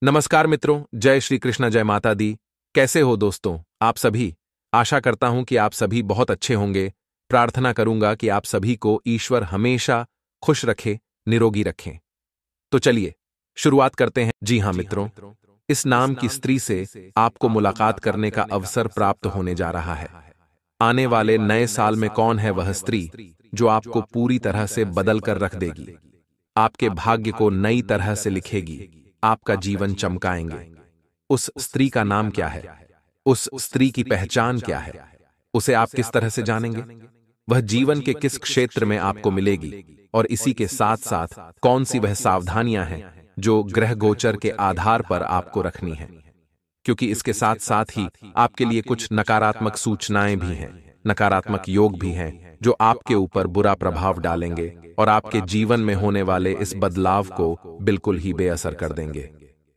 नमस्कार मित्रों, जय श्री कृष्ण, जय माता दी। कैसे हो दोस्तों आप सभी? आशा करता हूं कि आप सभी बहुत अच्छे होंगे। प्रार्थना करूंगा कि आप सभी को ईश्वर हमेशा खुश रखे, निरोगी रखें। तो चलिए शुरुआत करते हैं। जी हाँ मित्रों, इस नाम की स्त्री से आपको मुलाकात करने का अवसर प्राप्त होने जा रहा है। आने वाले नए साल में कौन है वह स्त्री जो आपको पूरी तरह से बदल कर रख देगी, आपके भाग्य को नई तरह से लिखेगी, आपका जीवन चमकाएंगे। उस स्त्री का नाम क्या है? उस स्त्री की पहचान क्या है? उसे आप किस तरह से जानेंगे? वह जीवन के किस क्षेत्र में आपको मिलेगी? और इसी के साथ साथ कौन सी वह सावधानियां हैं जो ग्रह गोचर के आधार पर आपको रखनी है? क्योंकि इसके साथ साथ ही आपके लिए कुछ नकारात्मक सूचनाएं भी हैं, नकारात्मक योग भी हैं जो आपके ऊपर बुरा प्रभाव डालेंगे और आपके जीवन में होने वाले इस बदलाव को बिल्कुल ही बेअसर कर देंगे।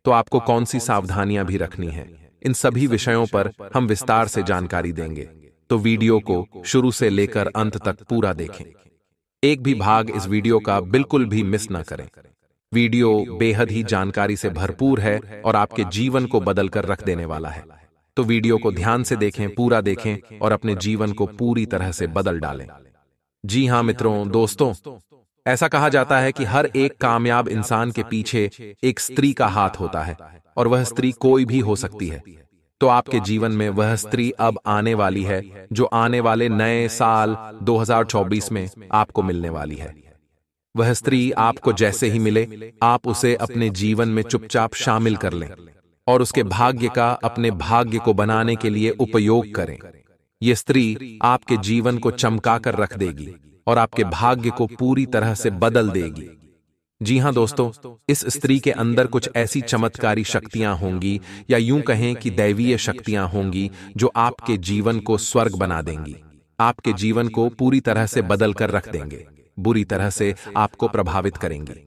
तो आपको कौन सी सावधानियां भी रखनी है, इन सभी विषयों पर हम विस्तार से जानकारी देंगे। तो वीडियो को शुरू से लेकर अंत तक पूरा देखें। एक भी भाग इस वीडियो का बिल्कुल भी मिस ना करें। वीडियो बेहद ही जानकारी से भरपूर है और आपके जीवन को बदल कर रख देने वाला है। तो वीडियो को ध्यान से देखें, पूरा देखें और अपने जीवन को पूरी तरह से बदल डालें। जी हां मित्रों, दोस्तों, ऐसा कहा जाता है कि हर एक कामयाब इंसान के पीछे एक स्त्री का हाथ होता है और वह स्त्री कोई भी हो सकती है। तो आपके जीवन में वह स्त्री अब आने वाली है जो आने वाले नए साल 2024 में आपको मिलने वाली है। वह स्त्री आपको जैसे ही मिले, आप उसे अपने जीवन में चुपचाप शामिल कर लें और उसके भाग्य का अपने भाग्य को बनाने के लिए उपयोग करें। ये स्त्री आपके जीवन को चमका कर रख देगी और आपके भाग्य को पूरी तरह से बदल देगी। जी हां दोस्तों, इस स्त्री के अंदर कुछ ऐसी चमत्कारी शक्तियां होंगी, या यूं कहें कि दैवीय शक्तियां होंगी जो आपके जीवन को स्वर्ग बना देंगी, आपके जीवन को पूरी तरह से बदल कर रख देंगे, बुरी तरह से आपको प्रभावित करेंगी।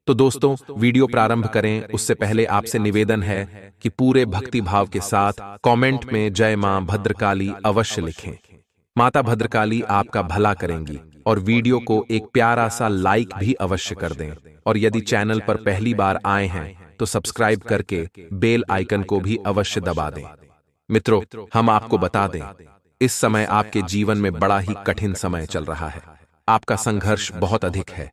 तो दोस्तों, वीडियो प्रारंभ करें उससे पहले आपसे निवेदन है कि पूरे भक्ति भाव के साथ कमेंट में जय मां भद्रकाली अवश्य लिखें। माता भद्रकाली आपका भला करेंगी और वीडियो को एक प्यारा सा लाइक भी अवश्य कर दें। और यदि चैनल पर पहली बार आए हैं तो सब्सक्राइब करके बेल आइकन को भी अवश्य दबा दें। मित्रों, हम आपको बता दें, इस समय आपके जीवन में बड़ा ही कठिन समय चल रहा है। आपका संघर्ष बहुत अधिक है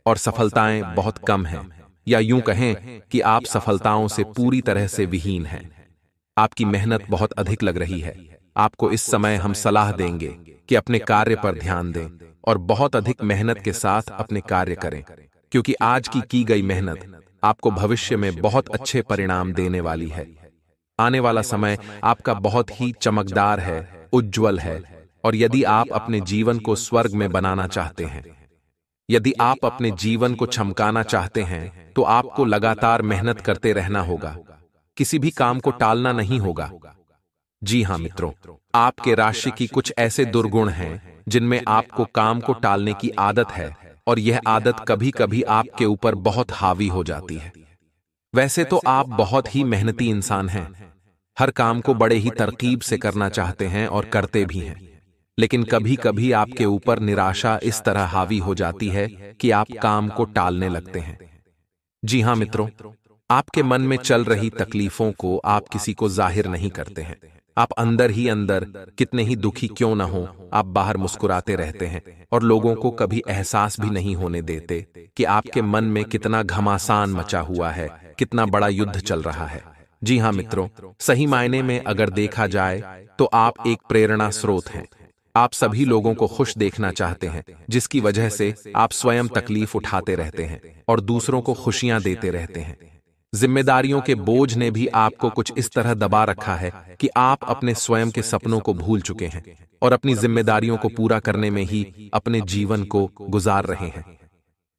और सफलताएं बहुत कम हैं, या यूं कहें कि आप सफलताओं से पूरी तरह से विहीन हैं। आपकी मेहनत बहुत अधिक लग रही है। आपको इस समय हम सलाह देंगे कि अपने कार्य पर ध्यान दें और बहुत अधिक मेहनत के साथ अपने कार्य करें, क्योंकि आज की गई मेहनत आपको भविष्य में बहुत अच्छे परिणाम देने वाली है। आने वाला समय आपका बहुत ही चमकदार है, उज्जवल है। और यदि आप अपने जीवन को स्वर्ग में बनाना चाहते हैं, यदि आप अपने जीवन को चमकाना चाहते हैं, तो आपको लगातार मेहनत करते रहना होगा, किसी भी काम को टालना नहीं होगा। जी हां मित्रों, आपके राशि की कुछ ऐसे दुर्गुण हैं जिनमें आपको काम को टालने की आदत है और यह आदत कभी कभी आपके ऊपर बहुत हावी हो जाती है। वैसे तो आप बहुत ही मेहनती इंसान हैं, हर काम को बड़े ही तरकीब से करना चाहते हैं और करते भी हैं, लेकिन कभी कभी आपके ऊपर निराशा इस तरह हावी हो जाती है कि आप काम को टालने लगते हैं। जी हां मित्रों, आपके मन में चल रही तकलीफों को आप किसी को जाहिर नहीं करते हैं। आप अंदर ही अंदर कितने ही दुखी क्यों ना हो, आप बाहर मुस्कुराते रहते हैं और लोगों को कभी एहसास भी नहीं होने देते कि आपके मन में कितना घमासान मचा हुआ है, कितना बड़ा युद्ध चल रहा है। जी हां मित्रों, सही मायने में अगर देखा जाए तो आप एक प्रेरणा स्रोत हैं। आप सभी लोगों को खुश देखना चाहते हैं, जिसकी वजह से आप स्वयं तकलीफ उठाते रहते हैं और दूसरों को खुशियां देते रहते हैं। जिम्मेदारियों के बोझ ने भी आपको कुछ इस तरह दबा रखा है कि आप अपने स्वयं के सपनों को भूल चुके हैं और अपनी जिम्मेदारियों को पूरा करने में ही अपने जीवन को गुजार रहे हैं।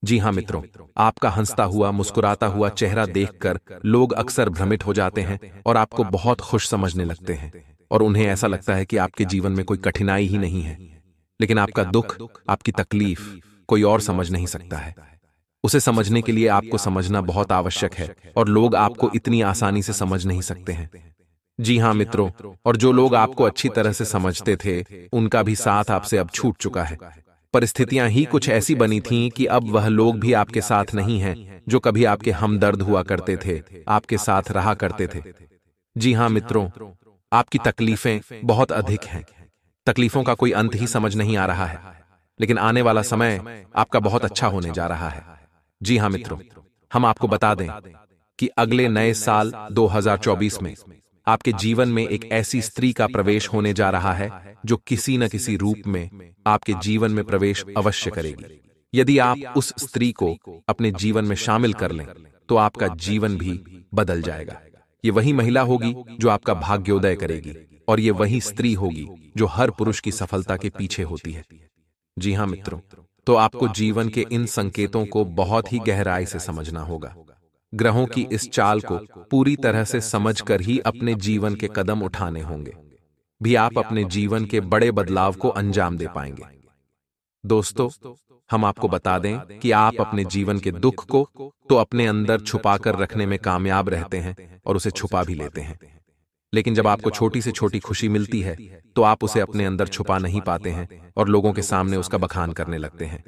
जी हां मित्रों, आपका हंसता हुआ, मुस्कुराता हुआ चेहरा देखकर लोग अक्सर भ्रमित हो जाते हैं और आपको बहुत खुश समझने लगते हैं और उन्हें ऐसा लगता है कि आपके जीवन में कोई कठिनाई ही नहीं है। लेकिन आपका दुख, आपकी तकलीफ कोई और समझ नहीं सकता है। उसे समझने के लिए आपको समझना बहुत आवश्यक है और लोग आपको इतनी आसानी से समझ नहीं सकते हैं। जी हां मित्रों, और जो लोग आपको अच्छी तरह से समझते थे, उनका भी साथ आपसे अब छूट चुका है। परिस्थितियां ही कुछ ऐसी बनी थीं कि अब वह लोग भी आपके साथ नहीं हैं जो कभी आपके हमदर्द हुआ करते थे, आपके साथ रहा करते थे। जी हां मित्रों, आपकी तकलीफें बहुत अधिक हैं। तकलीफों का कोई अंत ही समझ नहीं आ रहा है, लेकिन आने वाला समय आपका बहुत अच्छा होने जा रहा है। जी हां मित्रों, हम आपको बता दें कि अगले नए साल 2024 में आपके जीवन में एक ऐसी स्त्री का प्रवेश होने जा रहा है जो किसी न किसी रूप में आपके जीवन में प्रवेश अवश्य करेगी। यदि आप उस स्त्री को अपने जीवन में शामिल कर लें तो आपका जीवन भी बदल जाएगा। ये वही महिला होगी जो आपका भाग्योदय करेगी, और ये वही स्त्री होगी जो हर पुरुष की सफलता के पीछे होती है। जी हां मित्रों, तो आपको जीवन के इन संकेतों को बहुत ही गहराई से समझना होगा। ग्रहों की इस चाल को पूरी तरह से समझकर ही अपने जीवन के कदम उठाने होंगे, भी आप अपने जीवन के बड़े बदलाव को अंजाम दे पाएंगे। दोस्तों, हम आपको बता दें कि आप अपने जीवन के दुख को तो अपने अंदर छुपाकर रखने में कामयाब रहते हैं और उसे छुपा भी लेते हैं, लेकिन जब आपको छोटी से छोटी खुशी मिलती है तो आप उसे अपने अंदर छुपा नहीं पाते हैं और लोगों के सामने उसका बखान करने लगते हैं।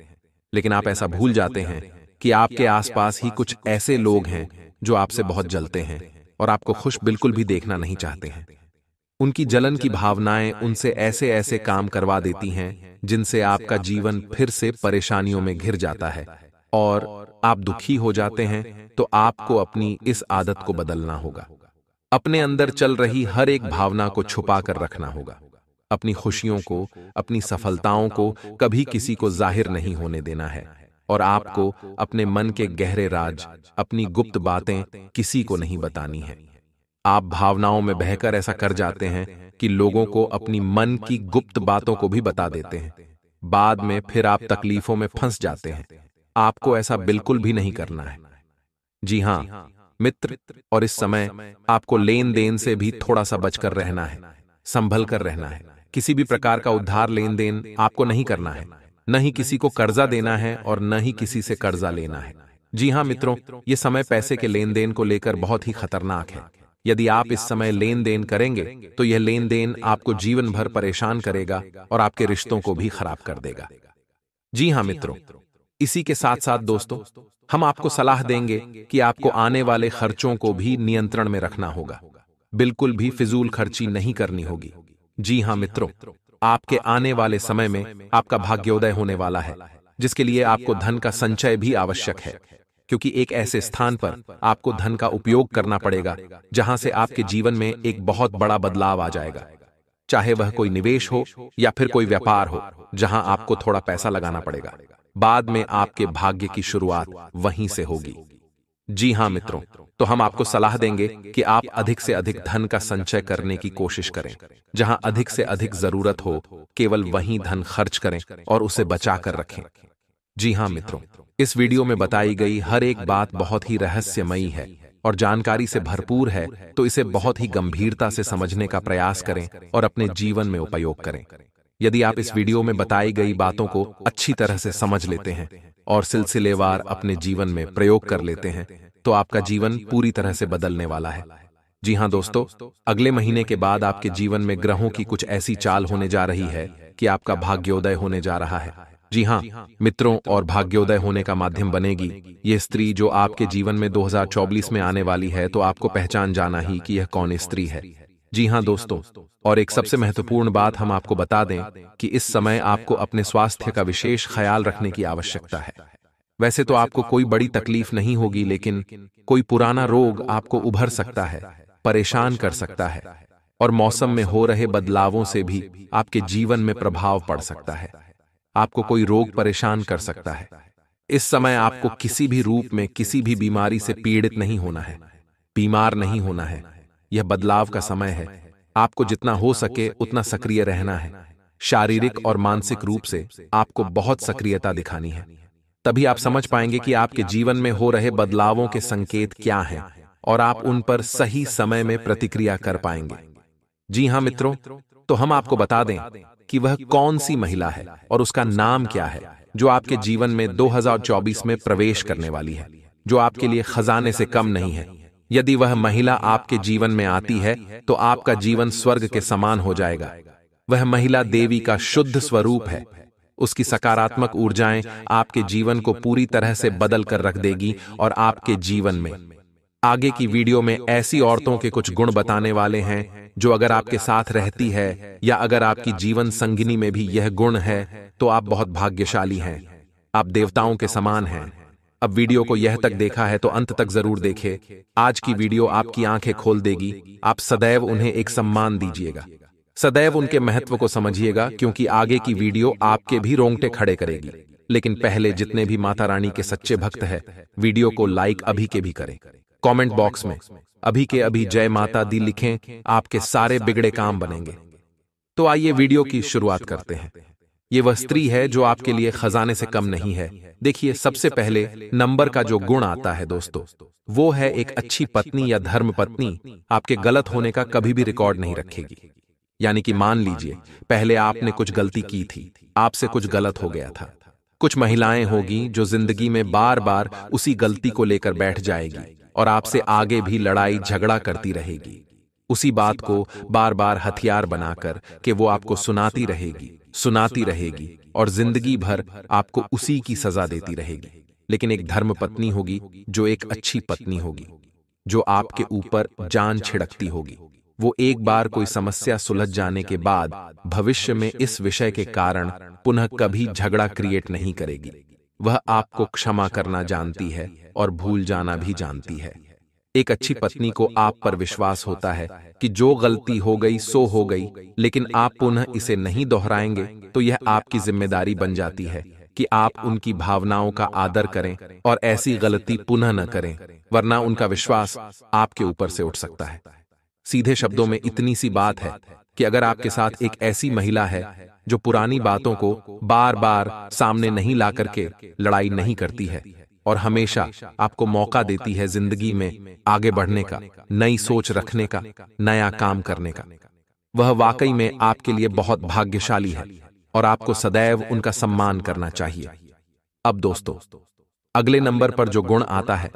लेकिन आप ऐसा भूल जाते हैं कि आपके आसपास ही कुछ ऐसे लोग हैं जो आपसे बहुत जलते हैं और आपको खुश बिल्कुल भी देखना नहीं चाहते हैं। उनकी जलन की भावनाएं उनसे ऐसे ऐसे काम करवा देती हैं जिनसे आपका जीवन फिर से परेशानियों में घिर जाता है और आप दुखी हो जाते हैं। तो आपको अपनी इस आदत को बदलना होगा। अपने अंदर चल रही हर एक भावना को छुपा कर रखना होगा। अपनी खुशियों को, अपनी सफलताओं को कभी किसी को जाहिर नहीं होने देना है, और आपको अपने मन के गहरे राज, अपनी गुप्त बातें किसी को नहीं बतानी है। आप भावनाओं में बहकर ऐसा कर जाते हैं कि लोगों को अपनी मन की गुप्त बातों को भी बता देते हैं। बाद में फिर आप तकलीफों में फंस जाते हैं। आपको ऐसा बिल्कुल भी नहीं करना है। जी हां मित्र, और इस समय आपको लेन देन से भी थोड़ा सा बचकर रहना है, संभल कर रहना है। किसी भी प्रकार का उधार लेन देन आपको नहीं करना है, न ही किसी को कर्जा देना है और न ही किसी से कर्जा लेना है। जी हां मित्रों, ये समय पैसे के लेन देन को लेकर बहुत ही खतरनाक है। यदि आप इस समय लेन देन करेंगे तो यह लेन देन आपको जीवन भर परेशान करेगा और आपके रिश्तों को भी खराब कर देगा। जी हां मित्रों, इसी के साथ साथ दोस्तों, हम आपको सलाह देंगे कि आपको आने वाले खर्चों को भी नियंत्रण में रखना होगा। बिल्कुल भी फिजूल खर्ची नहीं करनी होगी। जी हां मित्रों, आपके आने वाले समय में आपका भाग्योदय होने वाला है, जिसके लिए आपको धन का संचय भी आवश्यक है, क्योंकि एक ऐसे स्थान पर आपको धन का उपयोग करना पड़ेगा जहां से आपके जीवन में एक बहुत बड़ा बदलाव आ जाएगा। चाहे वह कोई निवेश हो या फिर कोई व्यापार हो, जहां आपको थोड़ा पैसा लगाना पड़ेगा। बाद में आपके भाग्य की शुरुआत वहीं से होगी। जी हां मित्रों, तो हम आपको सलाह देंगे कि आप अधिक से अधिक धन का संचय करने की कोशिश करें। जहां अधिक से अधिक जरूरत हो, केवल वहीं धन खर्च करें और उसे बचा कर रखें। जी हां मित्रों, इस वीडियो में बताई गई हर एक बात बहुत ही रहस्यमयी है और जानकारी से भरपूर है, तो इसे बहुत ही गंभीरता से समझने का प्रयास करें और अपने जीवन में उपयोग करें। यदि आप इस वीडियो में बताई गई बातों को अच्छी तरह से समझ लेते हैं और सिलसिलेवार अपने जीवन में प्रयोग कर लेते हैं, तो आपका जीवन पूरी तरह से बदलने वाला है। जी हां दोस्तों, अगले महीने के बाद आपके जीवन में ग्रहों की कुछ ऐसी चाल होने जा रही है कि आपका भाग्योदय होने जा रहा है। जी हां मित्रों, और भाग्योदय होने का माध्यम बनेगी ये स्त्री जो आपके जीवन में 2024 में आने वाली है। तो आपको पहचान जाना ही कि यह कौन स्त्री है। जी हां दोस्तों, और एक सबसे महत्वपूर्ण बात हम आपको बता दें कि इस समय आपको अपने स्वास्थ्य का विशेष ख्याल रखने की आवश्यकता है। वैसे तो आपको कोई बड़ी तकलीफ नहीं होगी, लेकिन कोई पुराना रोग आपको उभर सकता है, परेशान कर सकता है, और मौसम में हो रहे बदलावों से भी आपके जीवन में प्रभाव पड़ सकता है। आपको कोई रोग परेशान कर सकता है। इस समय आपको किसी भी रूप में किसी भी बीमारी से पीड़ित नहीं होना है, बीमार नहीं होना है। यह बदलाव का समय है। आपको जितना हो सके उतना सक्रिय रहना है। शारीरिक और मानसिक रूप से आपको बहुत सक्रियता दिखानी है। तभी आप समझ पाएंगे कि आपके जीवन में हो रहे बदलावों के संकेत क्या हैं और आप उन पर सही समय में प्रतिक्रिया कर पाएंगे। जी हां मित्रों, तो हम आपको बता दें कि वह कौन सी महिला है और उसका नाम क्या है जो आपके जीवन में 2024 में प्रवेश करने वाली है, जो आपके लिए खजाने से कम नहीं है। यदि वह महिला आपके जीवन में आती है तो आपका जीवन स्वर्ग के समान हो जाएगा। वह महिला देवी का शुद्ध स्वरूप है। उसकी सकारात्मक ऊर्जाएं आपके जीवन को पूरी तरह से बदल कर रख देगी और आपके जीवन में आगे की वीडियो में ऐसी औरतों के कुछ गुण बताने वाले हैं जो अगर आपके साथ रहती है या अगर आपकी जीवन संगिनी में भी यह गुण है तो आप बहुत भाग्यशाली हैं, आप देवताओं के समान हैं। अब वीडियो को यह तक देखा है तो अंत तक जरूर देखें। आज की वीडियो आपकी आंखें खोल देगी। आप सदैव उन्हें एक सम्मान दीजिएगा, सदैव उनके महत्व को समझिएगा, क्योंकि आगे की वीडियो आपके भी रोंगटे खड़े करेगी। लेकिन पहले जितने भी माता रानी के सच्चे भक्त हैं, वीडियो को लाइक अभी के भी करें। कमेंट बॉक्स में अभी के अभी जय माता दी लिखें, आपके सारे बिगड़े काम बनेंगे। तो आइए वीडियो की शुरुआत करते हैं। ये वह स्त्री है जो आपके लिए खजाने से कम नहीं है। देखिए, सबसे पहले नंबर का जो गुण आता है दोस्तों, वो है एक अच्छी पत्नी या धर्म पत्नी आपके गलत होने का कभी भी रिकॉर्ड नहीं रखेगी। यानी कि मान लीजिए पहले आपने कुछ गलती की थी, आपसे कुछ गलत हो गया था। कुछ महिलाएं होगी जो जिंदगी में बार बार उसी गलती को लेकर बैठ जाएगी और आपसे आगे भी लड़ाई झगड़ा करती रहेगी। उसी बात को बार बार हथियार बनाकर कि वो आपको सुनाती रहेगी और जिंदगी भर आपको उसी की सजा देती रहेगी। लेकिन एक धर्म पत्नी होगी जो एक अच्छी पत्नी होगी, जो आपके ऊपर जान छिड़कती होगी। वो एक बार कोई समस्या सुलझ जाने के बाद भविष्य में इस विषय के कारण पुनः कभी झगड़ा क्रिएट नहीं करेगी। वह आपको क्षमा करना जानती है और भूल जाना भी जानती है। एक अच्छी पत्नी को आप पर विश्वास होता है कि जो गलती हो गई सो हो गई, लेकिन आप पुनः इसे नहीं दोहराएंगे, तो यह आपकी जिम्मेदारी बन जाती है कि आप उनकी भावनाओं का आदर करें और ऐसी गलती पुनः न करें, वरना उनका विश्वास आपके ऊपर से उठ सकता है। सीधे शब्दों में इतनी सी बात है कि अगर आपके साथ एक ऐसी महिला है जो पुरानी बातों को बार बार सामने नहीं ला करके लड़ाई नहीं करती है और हमेशा आपको मौका देती है जिंदगी में आगे बढ़ने का, नई सोच रखने का, नया काम करने का, वह वाकई में आपके लिए बहुत भाग्यशाली है और आपको सदैव उनका सम्मान करना चाहिए। अब दोस्तों, अगले नंबर पर जो गुण आता है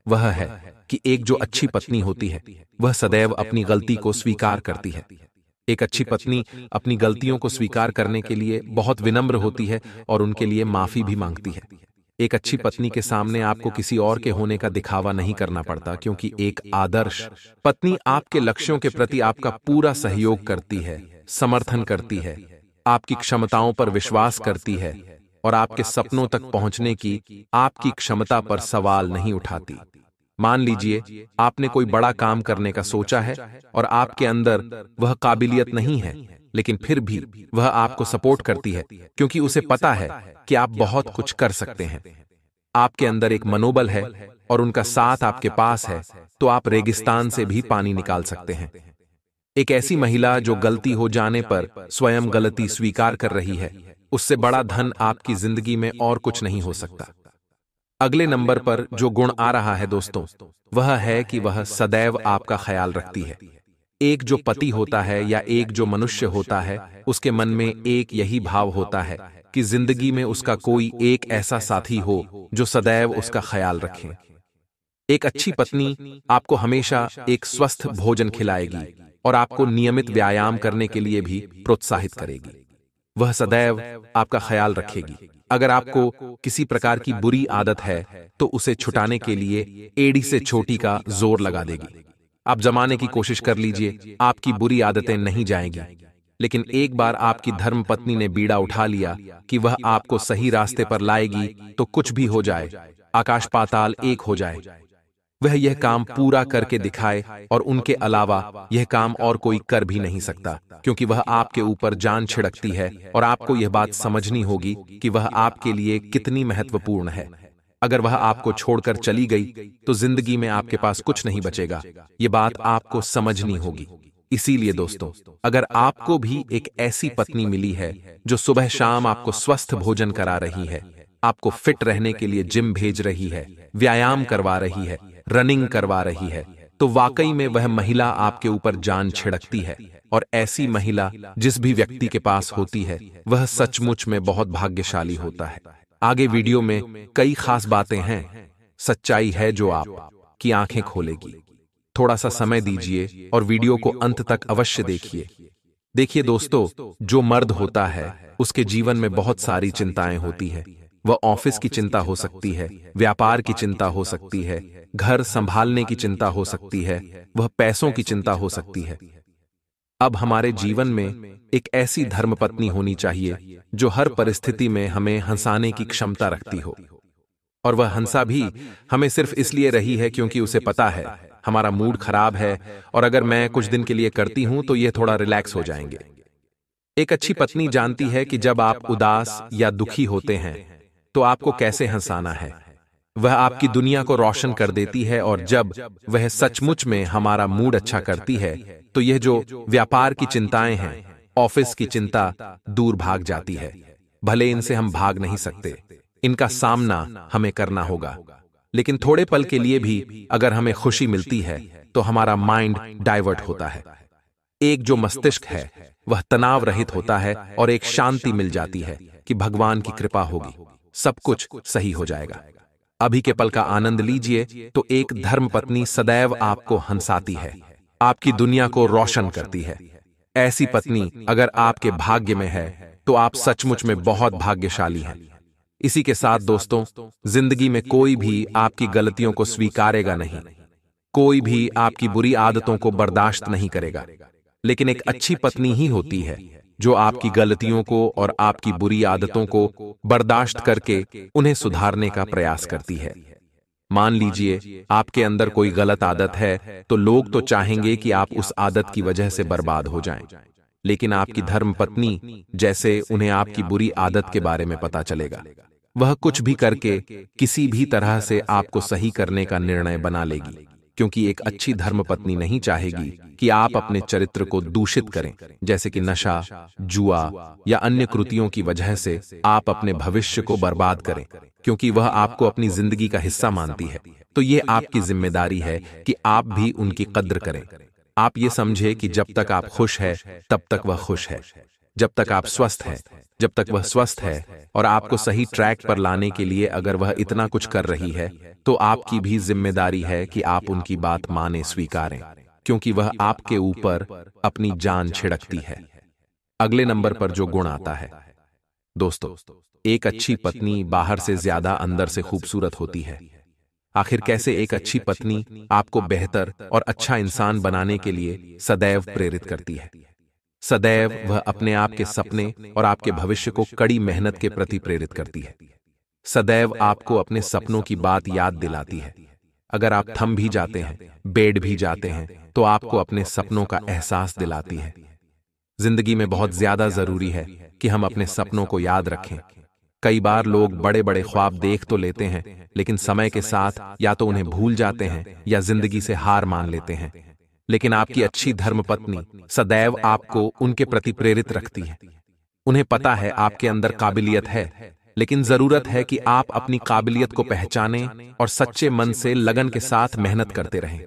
वह है कि एक जो अच्छी पत्नी होती है वह सदैव अपनी गलती को स्वीकार करती है। एक अच्छी पत्नी अपनी गलतियों को स्वीकार करने के लिए बहुत विनम्र होती है और उनके लिए माफी भी मांगती है। एक अच्छी पत्नी के सामने आपको किसी और के होने का दिखावा नहीं करना पड़ता, क्योंकि एक आदर्श पत्नी आपके लक्ष्यों के प्रति आपका पूरा सहयोग करती है, समर्थन करती है, आपकी क्षमताओं पर विश्वास करती है और आपके सपनों तक पहुंचने की आपकी क्षमता पर सवाल नहीं उठाती। मान लीजिए आपने कोई बड़ा काम करने का सोचा है और आपके अंदर वह काबिलियत नहीं है, लेकिन फिर भी वह आपको सपोर्ट करती है, क्योंकि उसे पता है कि आप बहुत कुछ कर सकते हैं। आपके अंदर एक मनोबल है और उनका साथ आपके पास है, तो आप रेगिस्तान से भी पानी निकाल सकते हैं। एक ऐसी महिला जो गलती हो जाने पर स्वयं गलती स्वीकार कर रही है, उससे बड़ा धन आपकी जिंदगी में और कुछ नहीं हो सकता। अगले नंबर पर जो गुण आ रहा है दोस्तों, वह है कि वह सदैव आपका ख्याल रखती है। एक जो पति होता है या एक जो मनुष्य होता है, उसके मन में एक यही भाव होता है कि जिंदगी में उसका कोई एक ऐसा साथी हो जो सदैव उसका ख्याल रखे। एक अच्छी पत्नी आपको हमेशा एक स्वस्थ भोजन खिलाएगी और आपको नियमित व्यायाम करने के लिए भी प्रोत्साहित करेगी। वह सदैव आपका ख्याल रखेगी। अगर आपको किसी प्रकार की बुरी आदत है तो उसे छुटाने के लिए एड़ी से छोटी का जोर लगा देगी। आप जमाने की कोशिश कर लीजिए, आपकी बुरी आदतें नहीं जाएंगी। लेकिन एक बार आपकी धर्म पत्नी ने बीड़ा उठा लिया कि वह आपको सही रास्ते पर लाएगी, तो कुछ भी हो जाए, आकाश पाताल एक हो जाए, वह यह काम पूरा करके दिखाए और उनके अलावा यह काम और कोई कर भी नहीं सकता, क्योंकि वह आपके ऊपर जान छिड़कती है और आपको यह बात समझनी होगी कि वह आपके लिए कितनी महत्वपूर्ण है। अगर वह आपको छोड़कर चली गई तो जिंदगी में आपके पास कुछ नहीं बचेगा। ये बात आपको समझनी होगी। इसीलिए दोस्तों, अगर आपको भी एक ऐसी पत्नी मिली है जो सुबह शाम आपको स्वस्थ भोजन करा रही है, आपको फिट रहने के लिए जिम भेज रही है, व्यायाम करवा रही है, रनिंग करवा रही है, तो वाकई में वह महिला आपके ऊपर जान छिड़कती है। और ऐसी महिला जिस भी व्यक्ति के पास होती है वह सचमुच में बहुत भाग्यशाली होता है। आगे वीडियो में कई खास बातें हैं, सच्चाई है जो आपकी आंखें खोलेगी। थोड़ा सा समय दीजिए और वीडियो को अंत तक अवश्य देखिए। देखिए दोस्तों, जो मर्द होता है उसके जीवन में बहुत सारी चिंताएं होती है। वह ऑफिस की चिंता हो सकती है, व्यापार की चिंता हो सकती है, घर संभालने की चिंता हो सकती है, वह पैसों की चिंता हो सकती है। अब हमारे जीवन में एक ऐसी धर्मपत्नी होनी चाहिए जो हर परिस्थिति में हमें हंसाने की क्षमता रखती हो। और वह हंसा भी हमें सिर्फ इसलिए रही है क्योंकि उसे पता है हमारा मूड खराब है और अगर मैं कुछ दिन के लिए करती हूं तो ये थोड़ा रिलैक्स हो जाएंगे। एक अच्छी पत्नी जानती है कि जब आप उदास या दुखी होते हैं तो आपको कैसे हंसाना है। वह आपकी दुनिया को रोशन कर देती है और जब वह सचमुच में हमारा मूड अच्छा करती है तो यह जो व्यापार की चिंताएं हैं, ऑफिस की चिंता दूर भाग जाती है। भले इनसे हम भाग नहीं सकते, इनका सामना हमें करना होगा, लेकिन थोड़े पल के लिए भी अगर हमें खुशी मिलती है तो हमारा माइंड डाइवर्ट होता है। एक जो मस्तिष्क है वह तनाव रहित होता है और एक शांति मिल जाती है कि भगवान की कृपा होगी, सब कुछ सही हो जाएगा। अभी के पल का आनंद लीजिए तो एक धर्मपत्नी सदैव आपको हंसाती है, आपकी दुनिया को रोशन करती है। ऐसी पत्नी अगर आपके भाग्य में है तो आप सचमुच में बहुत भाग्यशाली हैं। इसी के साथ दोस्तों, जिंदगी में कोई भी आपकी गलतियों को स्वीकारेगा नहीं, कोई भी आपकी बुरी आदतों को बर्दाश्त नहीं करेगा, लेकिन एक अच्छी पत्नी ही होती है जो आपकी गलतियों को और आपकी बुरी आदतों को बर्दाश्त करके उन्हें सुधारने का प्रयास करती है। मान लीजिए आपके अंदर कोई गलत आदत है तो लोग तो चाहेंगे कि आप उस आदत की वजह से बर्बाद हो जाएं, लेकिन आपकी धर्मपत्नी जैसे उन्हें आपकी बुरी आदत के बारे में पता चलेगा, वह कुछ भी करके किसी भी तरह से आपको सही करने का निर्णय बना लेगी, क्योंकि एक अच्छी धर्मपत्नी नहीं चाहेगी कि आप अपने चरित्र को दूषित करें, जैसे कि नशा, जुआ या अन्य कृतियों की वजह से आप अपने भविष्य को बर्बाद करें, क्योंकि वह आपको अपनी जिंदगी का हिस्सा मानती है। तो ये आपकी जिम्मेदारी है कि आप भी उनकी कद्र करें। आप ये समझे कि जब तक आप खुश है तब तक वह खुश है, जब तक आप स्वस्थ हैं जब तक वह स्वस्थ है, और आपको सही ट्रैक पर लाने के लिए अगर वह इतना कुछ कर रही है तो आपकी भी जिम्मेदारी है कि आप उनकी बात माने, स्वीकारें, क्योंकि वह आपके ऊपर अपनी जान छिड़कती है। अगले नंबर पर जो गुण आता है दोस्तों, एक अच्छी पत्नी बाहर से ज्यादा अंदर से खूबसूरत होती है। आखिर कैसे एक अच्छी पत्नी आपको बेहतर और अच्छा इंसान बनाने के लिए सदैव प्रेरित करती है। सदैव वह अपने आप के सपने और आपके भविष्य को कड़ी मेहनत के प्रति प्रेरित करती है। सदैव आपको अपने सपनों की बात याद दिलाती है। अगर आप थम भी जाते हैं, बैठ भी जाते हैं, तो आपको अपने सपनों का एहसास दिलाती है। जिंदगी में बहुत ज्यादा जरूरी है कि हम अपने सपनों को याद रखें। कई बार लोग बड़े बड़े ख्वाब देख तो लेते हैं, लेकिन समय के साथ या तो उन्हें भूल जाते हैं या जिंदगी से हार मान लेते हैं। लेकिन आपकी अच्छी धर्मपत्नी सदैव आपको उनके प्रति प्रेरित रखती है। उन्हें पता है आपके अंदर काबिलियत है, लेकिन जरूरत है कि आप अपनी काबिलियत को पहचानें और सच्चे मन से लगन के साथ मेहनत करते रहें।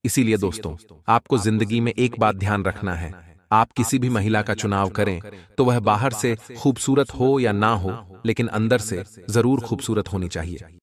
इसीलिए दोस्तों, आपको जिंदगी में एक बात ध्यान रखना है, आप किसी भी महिला का चुनाव करें तो वह बाहर से खूबसूरत हो या ना हो, लेकिन अंदर से जरूर खूबसूरत होनी चाहिए।